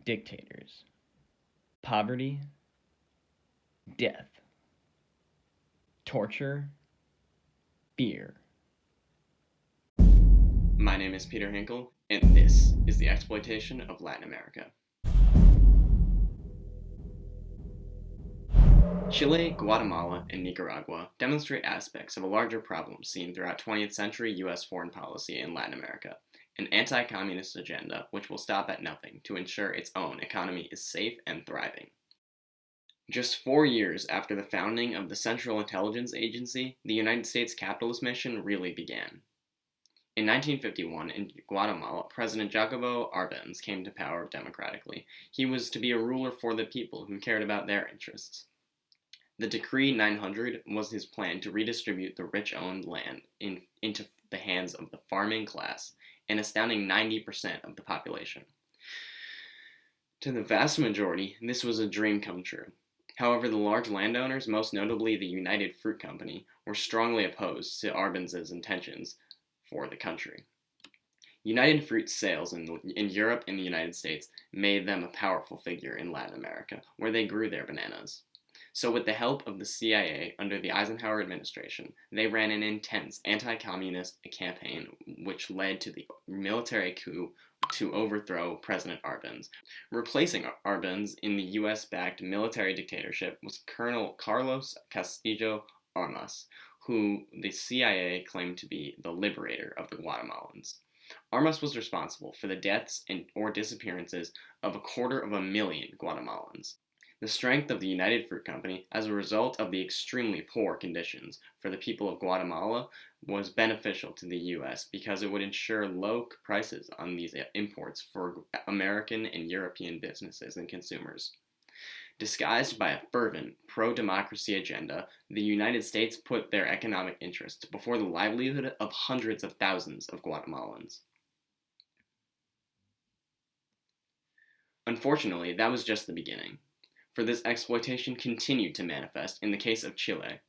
dictators, poverty, death, torture, fear. My name is Peter Hinkle, and this is the exploitation of Latin America. Chile, Guatemala, and Nicaragua demonstrate aspects of a larger problem seen throughout 20th century U.S. foreign policy in Latin America, an anti-communist agenda which will stop at nothing to ensure its own economy is safe and thriving. Just 4 years after the founding of the Central Intelligence Agency, the United States capitalist mission really began. In 1951, in Guatemala, President Jacobo Arbenz came to power democratically. He was to be a ruler for the people who cared about their interests. The Decree 900 was his plan to redistribute the rich-owned land into the hands of the farming class, an astounding 90% of the population. To the vast majority, this was a dream come true. However, the large landowners, most notably the United Fruit Company, were strongly opposed to Arbenz's intentions for the country. United Fruit's sales in Europe and the United States made them a powerful figure in Latin America, where they grew their bananas. So with the help of the CIA under the Eisenhower administration, they ran an intense anti-communist campaign which led to the military coup to overthrow President Arbenz. Replacing Arbenz in the US-backed military dictatorship was Colonel Carlos Castillo Armas, who the CIA claimed to be the liberator of the Guatemalans. Armas was responsible for the deaths or disappearances of 250,000 Guatemalans. The strength of the United Fruit Company, as a result of the extremely poor conditions for the people of Guatemala, was beneficial to the U.S. because it would ensure low prices on these imports for American and European businesses and consumers. Disguised by a fervent pro-democracy agenda, the United States put their economic interests before the livelihood of hundreds of thousands of Guatemalans. Unfortunately, that was just the beginning, for this exploitation continued to manifest in the case of Chile.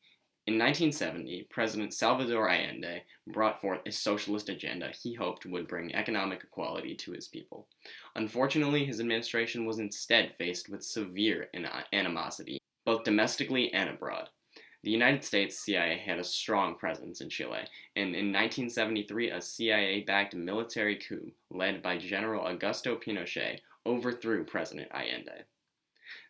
In 1970, President Salvador Allende brought forth a socialist agenda he hoped would bring economic equality to his people. Unfortunately, his administration was instead faced with severe animosity, both domestically and abroad. The United States CIA had a strong presence in Chile, and in 1973 a CIA-backed military coup led by General Augusto Pinochet overthrew President Allende.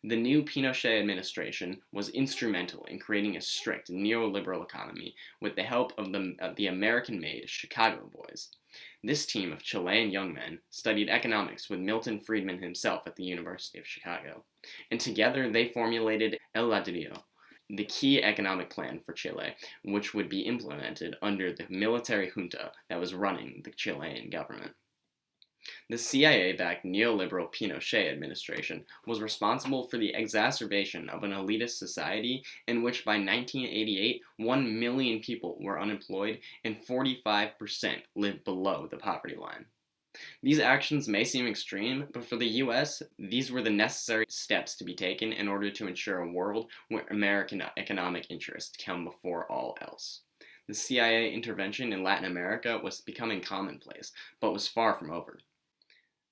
The new Pinochet administration was instrumental in creating a strict neoliberal economy with the help of the American-made Chicago Boys. This team of Chilean young men studied economics with Milton Friedman himself at the University of Chicago, and together they formulated El Ladrillo, the key economic plan for Chile, which would be implemented under the military junta that was running the Chilean government. The CIA-backed neoliberal Pinochet administration was responsible for the exacerbation of an elitist society in which by 1988, 1 million people were unemployed and 45% lived below the poverty line. These actions may seem extreme, but for the US, these were the necessary steps to be taken in order to ensure a world where American economic interests come before all else. The CIA intervention in Latin America was becoming commonplace, but was far from over.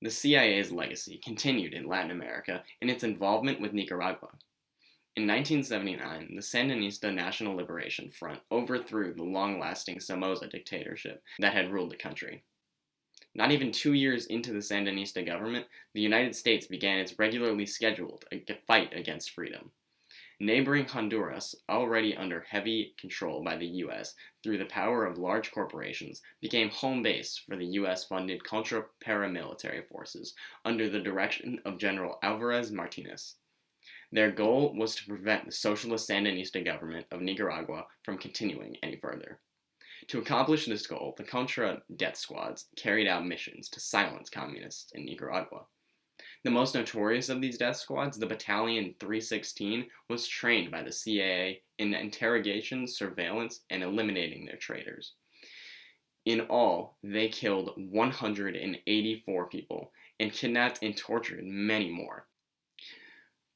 The CIA's legacy continued in Latin America in its involvement with Nicaragua. In 1979, the Sandinista National Liberation Front overthrew the long-lasting Somoza dictatorship that had ruled the country. Not even 2 years into the Sandinista government, the United States began its regularly scheduled fight against freedom. Neighboring Honduras, already under heavy control by the U.S. through the power of large corporations, became home base for the U.S.-funded Contra paramilitary forces under the direction of General Alvarez Martinez. Their goal was to prevent the socialist Sandinista government of Nicaragua from continuing any further. To accomplish this goal, the Contra death squads carried out missions to silence communists in Nicaragua. The most notorious of these death squads, the Battalion 316, was trained by the CIA in interrogation, surveillance, and eliminating their traitors. In all, they killed 184 people and kidnapped and tortured many more.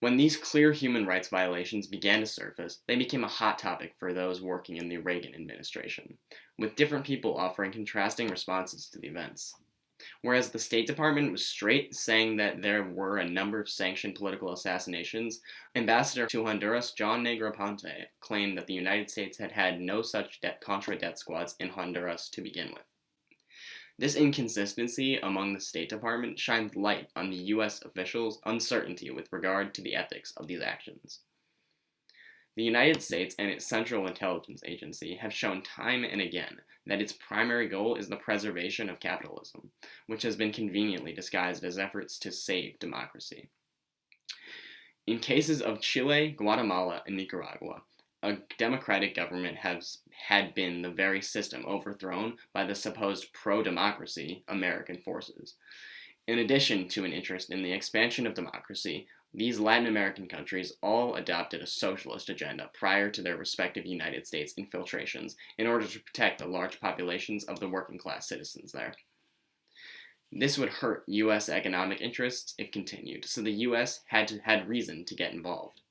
When these clear human rights violations began to surface, they became a hot topic for those working in the Reagan administration, with different people offering contrasting responses to the events. Whereas the State Department was straight, saying that there were a number of sanctioned political assassinations, Ambassador to Honduras John Negroponte claimed that the United States had had no such Contra death squads in Honduras to begin with. This inconsistency among the State Department shines light on the U.S. officials' uncertainty with regard to the ethics of these actions. The United States and its Central Intelligence Agency have shown time and again that its primary goal is the preservation of capitalism, which has been conveniently disguised as efforts to save democracy. In cases of Chile, Guatemala, and Nicaragua, a democratic government had been the very system overthrown by the supposed pro-democracy American forces. In addition to an interest in the expansion of democracy, these Latin American countries all adopted a socialist agenda prior to their respective United States infiltrations in order to protect the large populations of the working class citizens there. This would hurt U.S. economic interests if continued, so the U.S. had reason to get involved.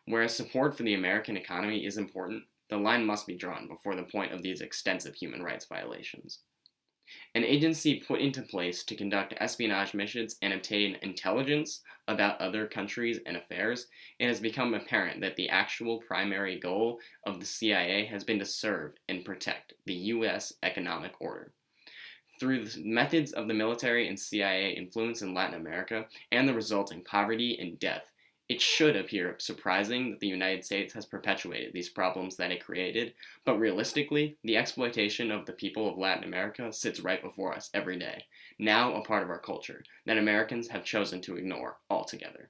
Whereas support for the American economy is important, the line must be drawn before the point of these extensive human rights violations. An agency put into place to conduct espionage missions and obtain intelligence about other countries and affairs, it has become apparent that the actual primary goal of the CIA has been to serve and protect the U.S. economic order. Through the methods of the military and CIA influence in Latin America and the resulting poverty and death, it should appear surprising that the United States has perpetuated these problems that it created, but realistically, the exploitation of the people of Latin America sits right before us every day, now a part of our culture, that Americans have chosen to ignore altogether.